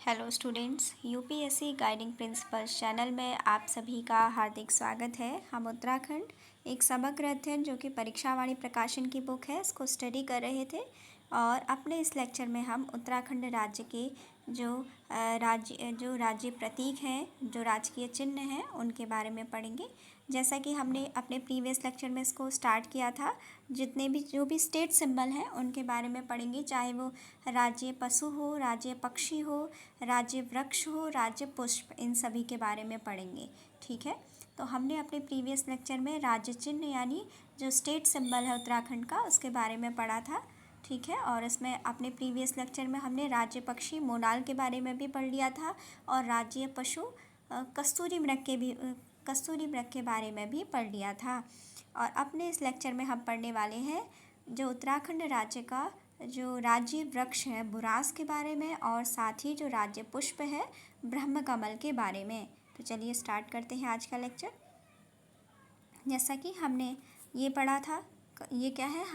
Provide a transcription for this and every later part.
Hello students, UPSC guiding principles channel में आप सभी का हार्दिक स्वागत है। हम उत्तराखंड एक समग्र अध्ययन जो कि परीक्षावाणी प्रकाशन की बुक है, इसको स्टडी कर रहे थे और अपने इस लेक्चर में हम उत्तराखंड राज्य के जो राज्य प्रतीक हैं, जो राजकीय चिन्ह हैं, उनके बारे में पढ़ेंगे। जैसा कि हमने अपने प्रीवियस लेक्चर में इसको स्टार्ट किया था, जो भी स्टेट सिंबल हैं उनके बारे में पढ़ेंगे, चाहे वो राज्य पशु हो, राज्य पक्षी हो, राज्य वृक्ष हो, राज्य पुष्प, इन सभी के बारे में पढ़ेंगे। ठीक है, तो हमने अपने प्रीवियस लेक्चर में राज्य चिन्ह यानी जो स्टेट सिंबल है उत्तराखंड का, उसके बारे में पढ़ा था। ठीक है, और इसमें अपने प्रीवियस लेक्चर में हमने राज्य पक्षी मोनाल के बारे में भी पढ़ लिया था और राज्य पशु कस्तूरी मृग के बारे में भी पढ़ लिया था। और अपने इस लेक्चर में हम पढ़ने वाले हैं जो उत्तराखंड राज्य का जो राज्य वृक्ष है बुरांस के बारे में, और साथ ही जो राज्य पुष्प है ब्रह्म कमल के बारे में। तो चलिए स्टार्ट करते हैं आज का लेक्चर। जैसा कि हमने ये पढ़ा था, ये क्या है,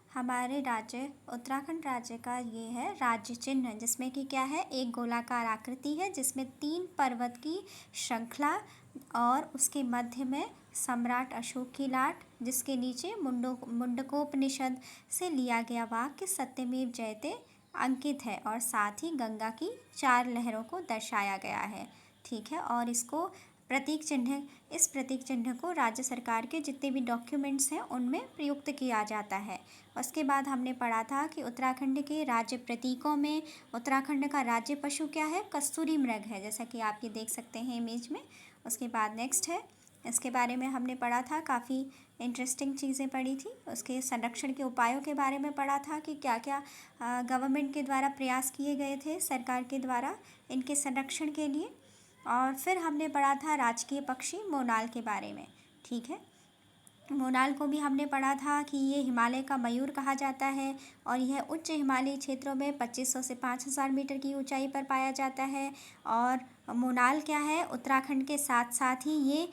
हमारे राज्य उत्तराखंड राज्य का ये है राज्य चिन्ह, जिसमें कि क्या है, एक गोलाकार आकृति है जिसमें 3 पर्वत की श्रृंखला और उसके मध्य में सम्राट अशोक की लाट, जिसके नीचे मुंडकोपनिषद से लिया गया वाक्य सत्यमेव जयते अंकित है, और साथ ही गंगा की 4 लहरों को दर्शाया गया है। ठीक है, और इस प्रतीक चिन्ह को राज्य सरकार के जितने भी डॉक्यूमेंट्स हैं उनमें प्रयुक्त किया जाता है। उसके बाद हमने पढ़ा था कि उत्तराखंड के राज्य प्रतीकों में उत्तराखंड का राज्य पशु क्या है, कस्तूरी मृग है, जैसा कि आप ये देख सकते हैं इमेज में। उसके बाद नेक्स्ट है, इसके बारे में हमने पढ़ा था, काफ़ी इंटरेस्टिंग चीज़ें पढ़ी थी। उसके संरक्षण के उपायों के बारे में पढ़ा था कि क्या क्या गवर्नमेंट के द्वारा प्रयास किए गए थे, सरकार के द्वारा इनके संरक्षण के लिए। और फिर हमने पढ़ा था राजकीय पक्षी मोनाल के बारे में। ठीक है, मोनाल को भी हमने पढ़ा था कि ये हिमालय का मयूर कहा जाता है और यह उच्च हिमालयी क्षेत्रों में 2500 से 5000 मीटर की ऊंचाई पर पाया जाता है। और मोनाल क्या है, उत्तराखंड के साथ साथ ही ये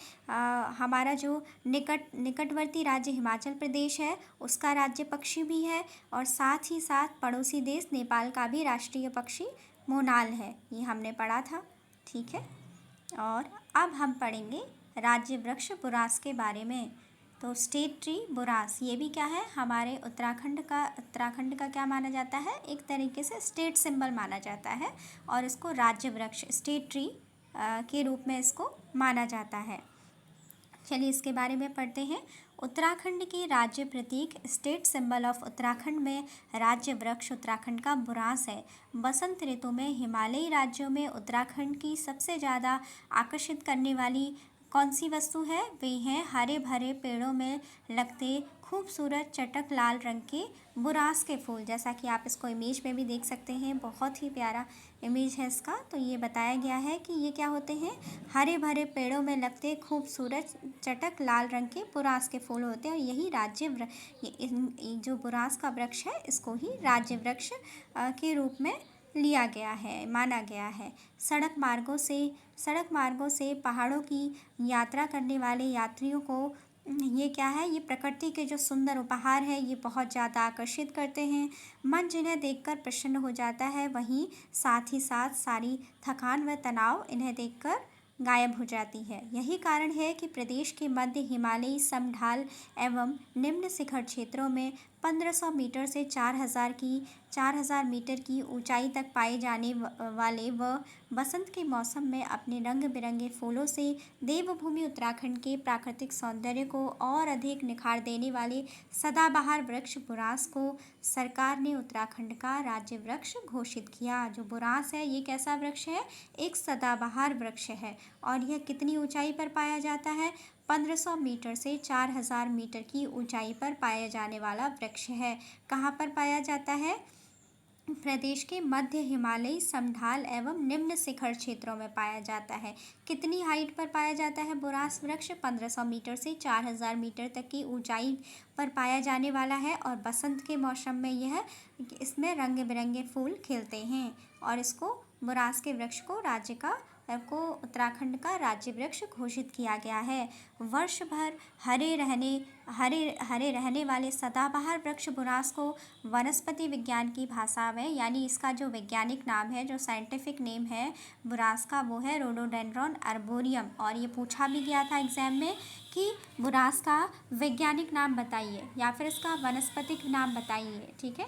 हमारा जो निकटवर्ती राज्य हिमाचल प्रदेश है उसका राज्य पक्षी भी है, और साथ ही साथ पड़ोसी देश नेपाल का भी राष्ट्रीय पक्षी मोनाल है, ये हमने पढ़ा था। ठीक है, और अब हम पढ़ेंगे राज्य वृक्ष बुरांस के बारे में। तो स्टेट ट्री बुरांस, ये भी क्या है, हमारे उत्तराखंड का क्या माना जाता है, एक तरीके से स्टेट सिंबल माना जाता है, और इसको राज्य वृक्ष स्टेट ट्री के रूप में इसको माना जाता है। चलिए इसके बारे में पढ़ते हैं। उत्तराखंड की राज्य प्रतीक स्टेट सिंबल ऑफ उत्तराखंड में राज्य वृक्ष उत्तराखंड का बुरांस है। बसंत ऋतु में हिमालयी राज्यों में उत्तराखंड की सबसे ज़्यादा आकर्षित करने वाली कौन सी वस्तु है, वे हैं हरे भरे पेड़ों में लगते खूबसूरत चटक लाल रंग के बुरांस के फूल। जैसा कि आप इसको इमेज में भी देख सकते हैं, बहुत ही प्यारा इमेज है इसका। तो ये बताया गया है कि ये क्या होते हैं, हरे भरे पेड़ों में लगते खूबसूरत चटक लाल रंग के बुरांस के फूल होते हैं, और यही जो बुरांस का वृक्ष है इसको ही राज्य वृक्ष के रूप में लिया गया है, माना गया है। सड़क मार्गों से पहाड़ों की यात्रा करने वाले यात्रियों को ये क्या है, ये प्रकृति के जो सुंदर उपहार है ये बहुत ज़्यादा आकर्षित करते हैं। मन जिन्हें देखकर प्रसन्न हो जाता है, वहीं साथ ही साथ सारी थकान व तनाव इन्हें देखकर गायब हो जाती है। यही कारण है कि प्रदेश के मध्य हिमालयी समढाल एवं निम्न शिखर क्षेत्रों में 1500 मीटर से 4000 मीटर की ऊंचाई तक पाए जाने वाले व बसंत के मौसम में अपने रंग बिरंगे फूलों से देवभूमि उत्तराखंड के प्राकृतिक सौंदर्य को और अधिक निखार देने वाले सदाबहार वृक्ष बुरांस को सरकार ने उत्तराखंड का राज्य वृक्ष घोषित किया। जो बुरांस है ये कैसा वृक्ष है, एक सदाबहार वृक्ष है, और यह कितनी ऊंचाई पर पाया जाता है, 1500 मीटर से 4000 मीटर की ऊंचाई पर पाया जाने वाला वृक्ष है। कहाँ पर पाया जाता है, प्रदेश के मध्य हिमालयी समढाल एवं निम्न शिखर क्षेत्रों में पाया जाता है। कितनी हाइट पर पाया जाता है बुरांस वृक्ष, 1500 मीटर से 4000 मीटर तक की ऊंचाई पर पाया जाने वाला है, और बसंत के मौसम में इसमें रंग बिरंगे फूल खिलते हैं, और इसको बुरांस के वृक्ष को राज्य का को उत्तराखंड का राज्य वृक्ष घोषित किया गया है। वर्ष भर हरे रहने वाले सदाबहार वृक्ष बुरांस को वनस्पति विज्ञान की भाषा में, यानी इसका जो वैज्ञानिक नाम है, जो साइंटिफिक नेम है बुरांस का, वो है रोडोडेंड्रॉन अर्बोरियम। और ये पूछा भी गया था एग्जाम में कि बुरांस का वैज्ञानिक नाम बताइए या फिर इसका वनस्पतिक नाम बताइए। ठीक है,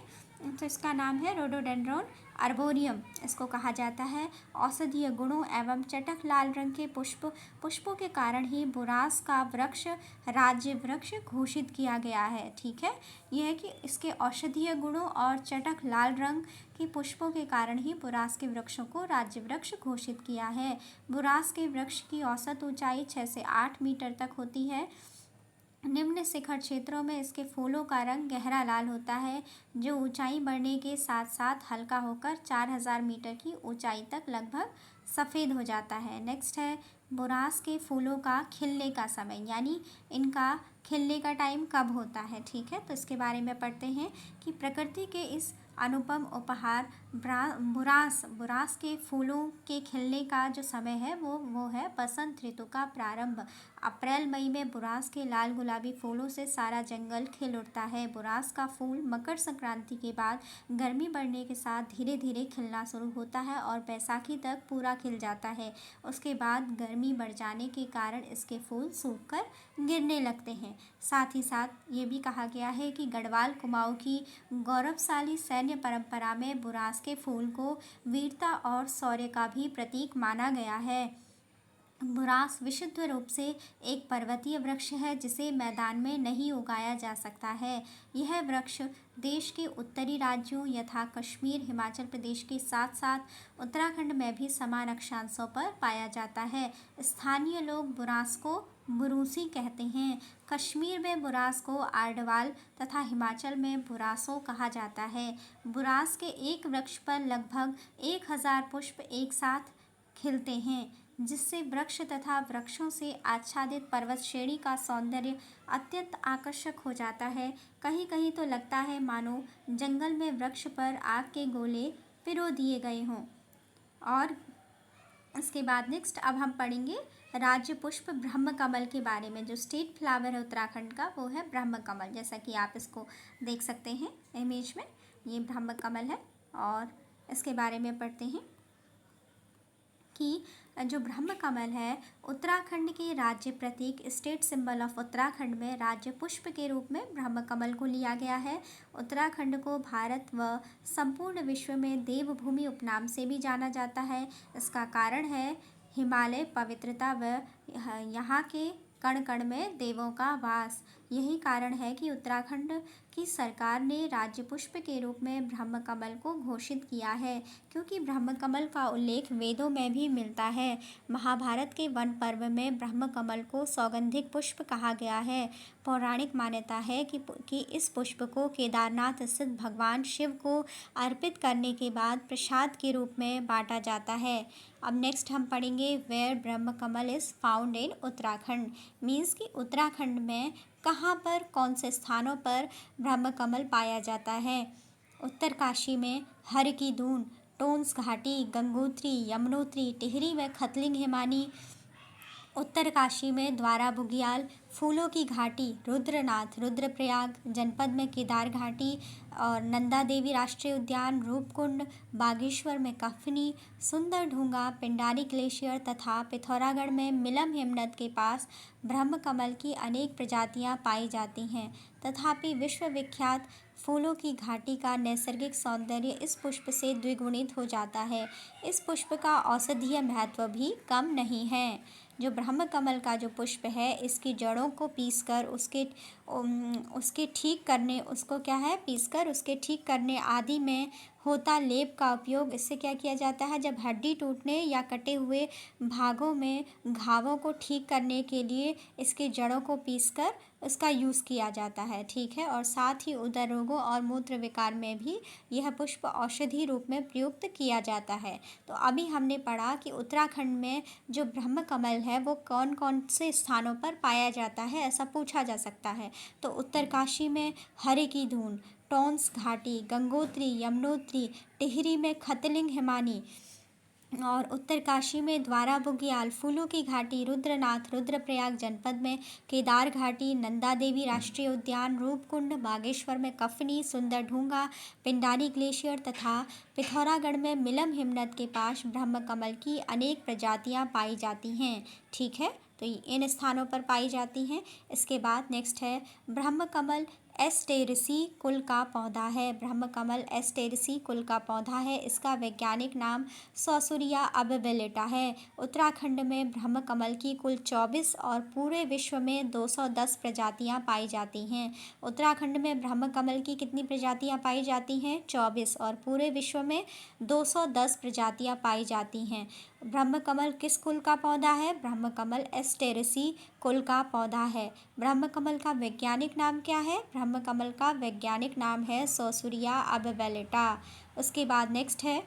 तो इसका नाम है रोडोडेंड्रॉन अर्बोरियम इसको कहा जाता है। औषधीय गुणों एवं चटक लाल रंग के पुष्पों के कारण ही बुरांस का वृक्ष राज्य वृक्ष घोषित किया गया है। ठीक है, यह है कि इसके औषधीय गुणों और चटक लाल रंग के पुष्पों के कारण ही बुरांस के वृक्षों को राज्य वृक्ष घोषित किया है। बुरांस के वृक्ष की औसत ऊंचाई 6 से 8 मीटर तक होती है। निम्न शिखर क्षेत्रों में इसके फूलों का रंग गहरा लाल होता है, जो ऊंचाई बढ़ने के साथ साथ हल्का होकर 4000 मीटर की ऊंचाई तक लगभग सफ़ेद हो जाता है। नेक्स्ट है बुरांस के फूलों का खिलने का समय, यानी इनका खिलने का टाइम कब होता है। ठीक है, तो इसके बारे में पढ़ते हैं कि प्रकृति के इस अनुपम उपहार बुरांस के फूलों के खिलने का जो समय है वो है बसंत ऋतु का प्रारंभ। अप्रैल मई में बुरांस के लाल गुलाबी फूलों से सारा जंगल खिल उठता है। बुरांस का फूल मकर संक्रांति के बाद गर्मी बढ़ने के साथ धीरे धीरे खिलना शुरू होता है और बैसाखी तक पूरा खिल जाता है। उसके बाद गर्मी बढ़ जाने के कारण इसके फूल सूख कर गिरने लगते हैं। साथ ही साथ ये भी कहा गया है कि गढ़वाल कुमाऊं की गौरवशाली सैन्य परंपरा में बुरांस के फूल को वीरता और शौर्य का भी प्रतीक माना गया है। बुरांस विशुद्ध रूप से एक पर्वतीय वृक्ष है जिसे मैदान में नहीं उगाया जा सकता है। यह वृक्ष देश के उत्तरी राज्यों यथा कश्मीर, हिमाचल प्रदेश के साथ साथ उत्तराखंड में भी समान अक्षांशों पर पाया जाता है। स्थानीय लोग बुरांस को बुरूसी कहते हैं। कश्मीर में बुरांस को आर्डवाल तथा हिमाचल में बुरांसो कहा जाता है। बुरांस के एक वृक्ष पर लगभग 1000 पुष्प एक साथ खिलते हैं, जिससे वृक्ष तथा वृक्षों से आच्छादित पर्वत श्रेणी का सौंदर्य अत्यंत आकर्षक हो जाता है। कहीं कहीं तो लगता है मानो जंगल में वृक्ष पर आग के गोले पिरो दिए गए हों। और इसके बाद नेक्स्ट अब हम पढ़ेंगे राज्य पुष्प ब्रह्म कमल के बारे में। जो स्टेट फ्लावर है उत्तराखंड का वो है ब्रह्म कमल, जैसा कि आप इसको देख सकते हैं इमेज में, ये ब्रह्म कमल है। और इसके बारे में पढ़ते हैं कि जो ब्रह्म कमल है उत्तराखंड के राज्य प्रतीक, स्टेट सिंबल ऑफ उत्तराखंड में राज्य पुष्प के रूप में ब्रह्म कमल को लिया गया है। उत्तराखंड को भारत व संपूर्ण विश्व में देवभूमि उपनाम से भी जाना जाता है। इसका कारण है हिमालय पवित्रता व यहाँ के कण कण में देवों का वास। यही कारण है कि उत्तराखंड की सरकार ने राज्य पुष्प के रूप में ब्रह्म कमल को घोषित किया है, क्योंकि ब्रह्म कमल का उल्लेख वेदों में भी मिलता है। महाभारत के वन पर्व में ब्रह्म कमल को सौगंधिक पुष्प कहा गया है। पौराणिक मान्यता है कि इस पुष्प को केदारनाथ स्थित भगवान शिव को अर्पित करने के बाद प्रसाद के रूप में बांटा जाता है। अब नेक्स्ट हम पढ़ेंगे where Brahma Kamal is found in Uttarakhand, means कि उत्तराखंड में कहाँ पर, कौन से स्थानों पर ब्रह्म कमल पाया जाता है। उत्तरकाशी में हर की दून, टोंस घाटी, गंगोत्री, यमुनोत्री, टिहरी में खतलिंग हिमानी, उत्तरकाशी में द्वारा बुग्याल, फूलों की घाटी, रुद्रनाथ, रुद्रप्रयाग जनपद में केदार घाटी और नंदा देवी राष्ट्रीय उद्यान, रूपकुंड, बागेश्वर में कफनी, सुंदर ढूंगा, पिंडारी ग्लेशियर तथा पिथौरागढ़ में मिलम हिमनद के पास ब्रह्म कमल की अनेक प्रजातियां पाई जाती हैं। तथापि विश्वविख्यात फूलों की घाटी का नैसर्गिक सौंदर्य इस पुष्प से द्विगुणित हो जाता है। इस पुष्प का औषधीय महत्व भी कम नहीं है। जो ब्रह्म कमल का जो पुष्प है, इसकी जड़ों को पीसकर उसके ठीक करने, उसको क्या है पीसकर उसके ठीक करने आदि में होता लेप का उपयोग इससे क्या किया जाता है, जब हड्डी टूटने या कटे हुए भागों में घावों को ठीक करने के लिए इसके जड़ों को पीसकर उसका यूज़ किया जाता है। ठीक है, और साथ ही उदर रोगों और मूत्र विकार में भी यह पुष्प औषधि रूप में प्रयुक्त किया जाता है। तो अभी हमने पढ़ा कि उत्तराखंड में जो ब्रह्म कमल है वो कौन कौन से स्थानों पर पाया जाता है, ऐसा पूछा जा सकता है। तो उत्तरकाशी में हरे की धून, टोंस घाटी, गंगोत्री, यमुनोत्री, टिहरी में खतलिंग हिमानी, और उत्तरकाशी में द्वारा बुग्याल, फूलों की घाटी, रुद्रनाथ, रुद्रप्रयाग जनपद में केदार घाटी, नंदा देवी राष्ट्रीय उद्यान, रूपकुंड, बागेश्वर में कफनी, सुंदर ढूंगा, पिंडारी ग्लेशियर तथा पिथौरागढ़ में मिलम हिमनद के पास ब्रह्म कमल की अनेक प्रजातियां पाई जाती हैं। ठीक है, तो इन स्थानों पर पाई जाती हैं। इसके बाद नेक्स्ट है ब्रह्म कमल एस्टेरेसी कुल का पौधा है। ब्रह्म कमल एस्टेरेसी कुल का पौधा है। इसका वैज्ञानिक नाम सौसुरिया अबेलिटा है। उत्तराखंड में ब्रह्म कमल की कुल 24 और पूरे विश्व में 210 प्रजातियां पाई जाती हैं। उत्तराखंड में ब्रह्म कमल की कितनी प्रजातियां पाई जाती हैं? 24 और पूरे विश्व में 210 प्रजातियां पाई जाती हैं। ब्रह्म कमल किस कुल का पौधा है? ब्रह्म कमल एस्टेरेसी कुल का पौधा है। ब्रह्म कमल का वैज्ञानिक नाम क्या है? ब्रह्म कमल का वैज्ञानिक नाम है सौसुरिया अबेलिटा। उसके बाद नेक्स्ट है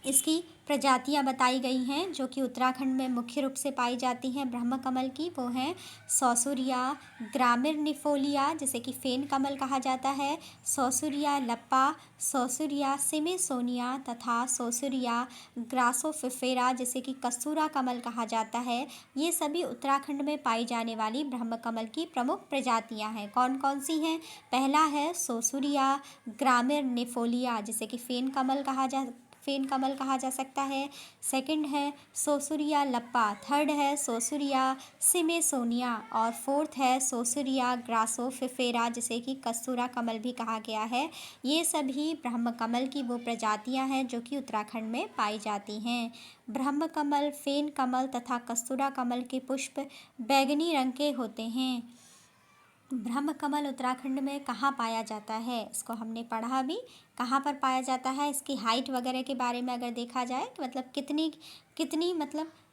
इसकी प्रजातियां बताई गई हैं जो कि उत्तराखंड में मुख्य रूप से पाई जाती हैं ब्रह्म कमल की। वो हैं सौसुरिया ग्रामिनिफोलिया, जिसे कि फेन कमल कहा जाता है, सौसुरिया लप्पा, सौसुरिया सिमेसोनिया तथा सौसुरिया ग्रासोफिफेरा, जिसे कि कस्तूरा कमल कहा जाता है। ये सभी उत्तराखंड में पाई जाने वाली ब्रह्म कमल की प्रमुख प्रजातियां हैं। कौन कौन सी हैं? पहला है सौसुरिया ग्रामिनिफोलिया, जिसे कि फेन कमल कहा जा सकता है। सेकंड है सोसुरिया लप्पा, थर्ड है सोसुरिया सिमेसोनिया और फोर्थ है सोसुरिया ग्रासोफिफेरा, जिसे कि कस्तूरा कमल भी कहा गया है। ये सभी ब्रह्म कमल की वो प्रजातियां हैं जो कि उत्तराखंड में पाई जाती हैं। ब्रह्म कमल, फेन कमल तथा कस्तूरा कमल के पुष्प बैंगनी रंग के होते हैं। ब्रह्म कमल उत्तराखंड में कहाँ पाया जाता है? इसको हमने पढ़ा भी। कहाँ पर पाया जाता है? इसकी हाइट वगैरह के बारे में अगर देखा जाए कि मतलब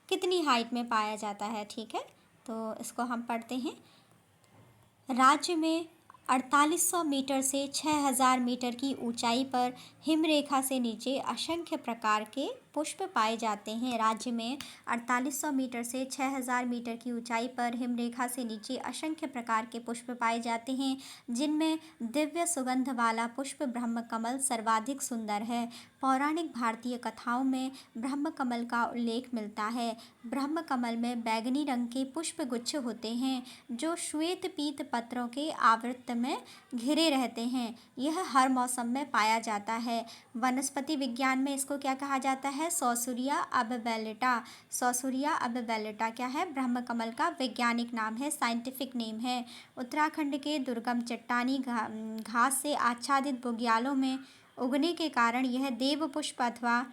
कितनी हाइट में पाया जाता है। ठीक है, तो इसको हम पढ़ते हैं। राज्य में 4800 मीटर से 6000 मीटर की ऊंचाई पर हिमरेखा से नीचे असंख्य प्रकार के पुष्प पाए जाते हैं। राज्य में 4800 मीटर से 6000 मीटर की ऊंचाई पर हिमरेखा से नीचे असंख्य प्रकार के पुष्प पाए जाते हैं, जिनमें दिव्य सुगंध वाला पुष्प ब्रह्म कमल सर्वाधिक सुंदर है। पौराणिक भारतीय कथाओं में ब्रह्म कमल का उल्लेख मिलता है। ब्रह्म कमल में बैंगनी रंग के पुष्प गुच्छ होते हैं जो श्वेत पीत पत्रों के आवृत्त में घिरे रहते हैं। यह हर मौसम में पाया जाता है। वनस्पति विज्ञान में इसको क्या कहा जाता है? सौसुरिया अबेलिटा। सौसुरिया अबेलिटा क्या है? ब्रह्म कमल का वैज्ञानिक नाम है, साइंटिफिक नेम है। उत्तराखंड के दुर्गम चट्टानी घास से आच्छादित बुग्यालों में उगने के कारण यह देव पुष्प अथवा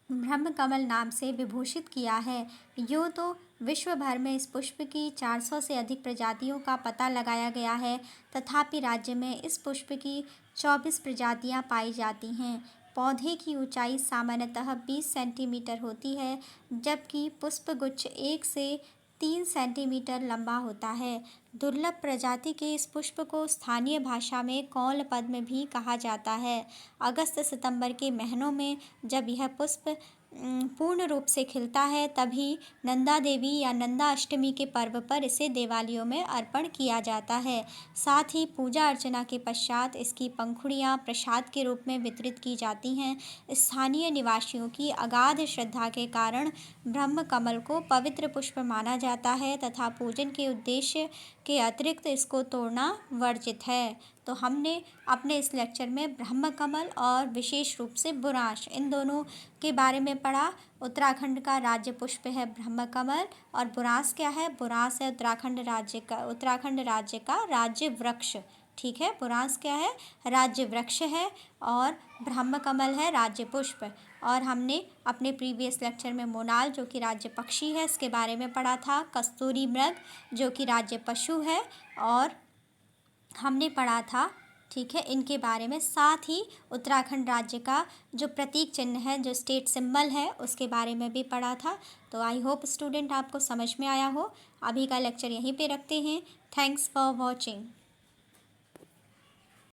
ब्रह्म कमल नाम से विभूषित किया है। यूँ तो विश्व भर में इस पुष्प की 400 से अधिक प्रजातियों का पता लगाया गया है, तथापि राज्य में इस पुष्प की 24 प्रजातियां पाई जाती हैं। पौधे की ऊंचाई सामान्यतः 20 सेंटीमीटर होती है, जबकि पुष्पगुच्छ 1 से 3 सेंटीमीटर लंबा होता है। दुर्लभ प्रजाति के इस पुष्प को स्थानीय भाषा में कौल पद्म भी कहा जाता है। अगस्त सितंबर के महीनों में जब यह पुष्प पूर्ण रूप से खिलता है, तभी नंदा देवी या नंदा अष्टमी के पर्व पर इसे देवालयों में अर्पण किया जाता है। साथ ही पूजा अर्चना के पश्चात इसकी पंखुड़ियाँ प्रसाद के रूप में वितरित की जाती हैं। स्थानीय निवासियों की अगाध श्रद्धा के कारण ब्रह्म कमल को पवित्र पुष्प माना जाता है तथा पूजन के उद्देश्य के अतिरिक्त इसको तोड़ना वर्जित है। तो हमने अपने इस लेक्चर में ब्रह्म कमल और विशेष रूप से बुरांश, इन दोनों के बारे में पढ़ा। उत्तराखंड का राज्य पुष्प है ब्रह्म कमल और बुरांश क्या है? बुरांश है उत्तराखंड राज्य का राज्य वृक्ष। ठीक है, बुरांश क्या है? राज्य वृक्ष है और ब्रह्म कमल है राज्य पुष्प। और हमने अपने प्रीवियस लेक्चर में मोनाल जो कि राज्य पक्षी है इसके बारे में पढ़ा था, कस्तूरी मृग जो कि राज्य पशु है और हमने पढ़ा था, ठीक है, इनके बारे में। साथ ही उत्तराखंड राज्य का जो प्रतीक चिन्ह है, जो स्टेट सिंबल है, उसके बारे में भी पढ़ा था। तो आई होप स्टूडेंट आपको समझ में आया हो। अभी का लेक्चर यहीं पे रखते हैं। Thanks for watching.